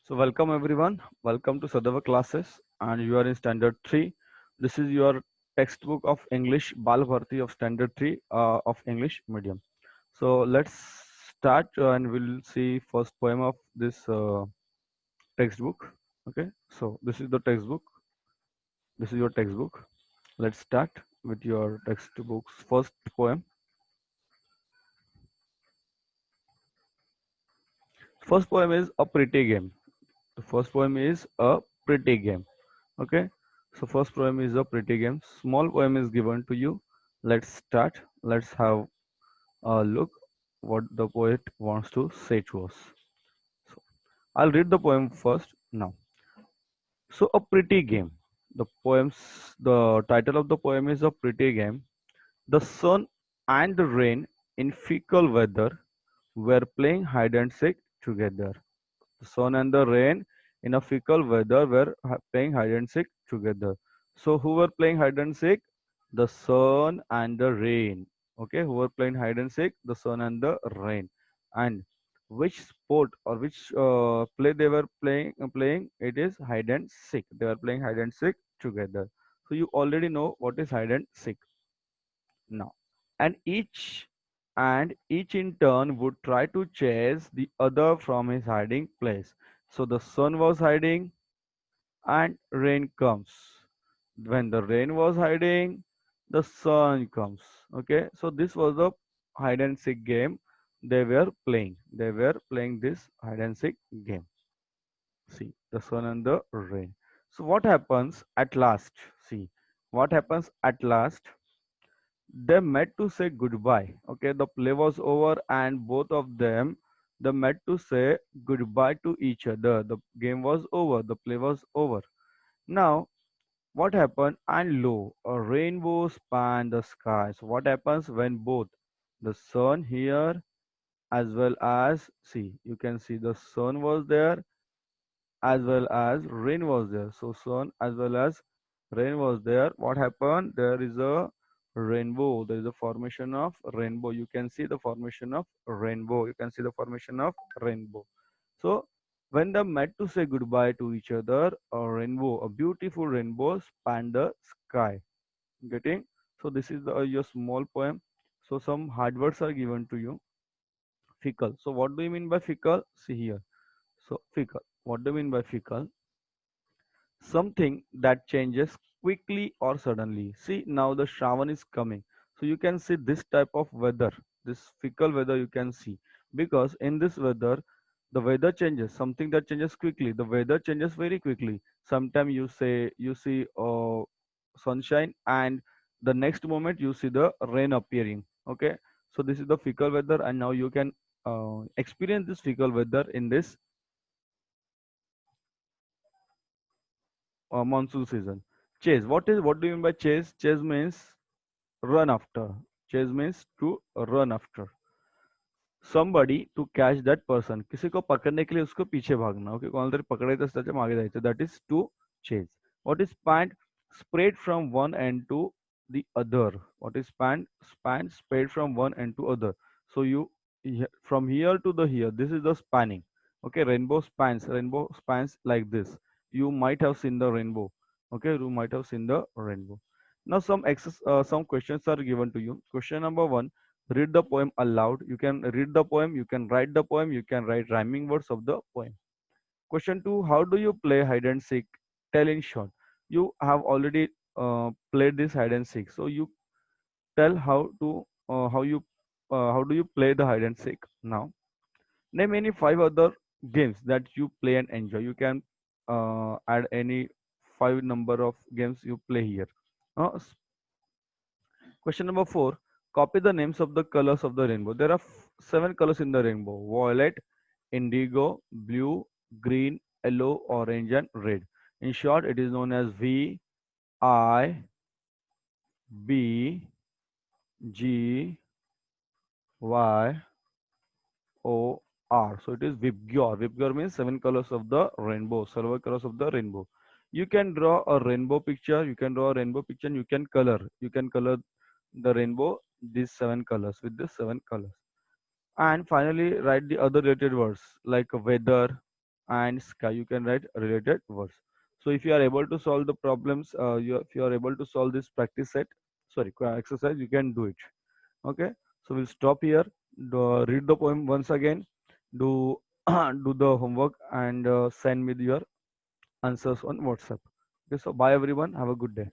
So welcome everyone. Welcome to Sadava classes, and you are in Standard 3. This is your textbook of English Bal Bharti of Standard 3 of English medium. So let's start and we'll see first poem of this textbook. Okay, so this is the textbook. This is your textbook. Let's start with your textbook's first poem. First poem is A Pretty Game. The first poem is A Pretty Game. Okay, so first poem is a pretty game. Small poem is given to you. Let's start. Let's have a look what the poet wants to say to us. So I'll read the poem first now. So a pretty game. The title of the poem is A Pretty Game. The sun and the rain in fickle weather were playing hide and seek together. The sun and the rain in a fickle weather were playing hide and seek together. So who were playing hide and seek? The sun and the rain. Okay, who were playing hide and seek? The sun and the rain. And which sport or which play they were playing? It is hide and seek. They were playing hide and seek together. So you already know what is hide and seek now. And each in turn would try to chase the other from his hiding place. So the sun was hiding and rain comes. When the rain was hiding, the sun comes. Okay, so this was a hide and seek game they were playing. They were playing this hide and seek game. See, the sun and the rain. So what happens at last? See, what happens at last? They met to say goodbye. Okay, the play was over and both of them they met to say goodbye to each other. The game was over, the play was over. Now, what happened? And lo, a rainbow spanned the sky. So what happens when both the sun here as well as see, you can see the sun was there as well as rain was there. So sun as well as rain was there. What happened? There is a rainbow. There is a formation of rainbow. You can see the formation of rainbow. You can see the formation of rainbow. So when they met to say goodbye to each other, a rainbow, a beautiful rainbow spanned the sky. Getting? So this is your small poem. So some hard words are given to you. Fickle. So what do you mean by fickle? See here. So fickle. What do you mean by fickle? Something that changes quickly or suddenly. See, now the Shravan is coming. So you can see this type of weather, this fickle weather you can see. Because in this weather, the weather changes, something that changes quickly. The weather changes very quickly. Sometimes you see sunshine and the next moment you see the rain appearing. Okay. So this is the fickle weather and now you can experience this fickle weather in this monsoon season. Chase. What do you mean by chase? Chase means run after. Chase means to run after. Somebody to catch that person. किसी को पकड़ने के लिए उसको पीछे भागना. Okay, कोणाला तरी पकडायचं असतं त्याच्या मागे जायचं. That is to chase. What is span? Spread from one end to the other. What is span? Span spread from one end to other. So from here to the here. This is the spanning. Okay, rainbow spans. Rainbow spans like this. You might have seen the rainbow. Okay, you might have seen the rainbow. Now some questions are given to you. Question number one, read the poem aloud. You can read the poem, you can write the poem, you can write rhyming words of the poem. Question two, how do you play hide and seek? Tell in short. You have already played this hide and seek, so you tell how do you play the hide and seek now. Name any five other games that you play and enjoy. You can add any five number of games you play here. Question number four. Copy the names of the colors of the rainbow. There are seven colors in the rainbow: violet, indigo, blue, green, yellow, orange, and red. In short, it is known as V, I, B, G, Y, O, R. So it is Vibgyor. Vibgyor means seven colors of the rainbow. Seven colors of the rainbow. You can draw a rainbow picture. You can draw a rainbow picture and you can color. You can color the rainbow these seven colors with the seven colors. And finally, write the other related words like weather and sky. You can write related words. So if you are able to solve the problems, if you are able to solve this practice set, sorry, exercise, you can do it. Okay, so we'll stop here. Read the poem once again. Do do the homework and send me your answers on WhatsApp. Okay, so bye everyone. Have a good day.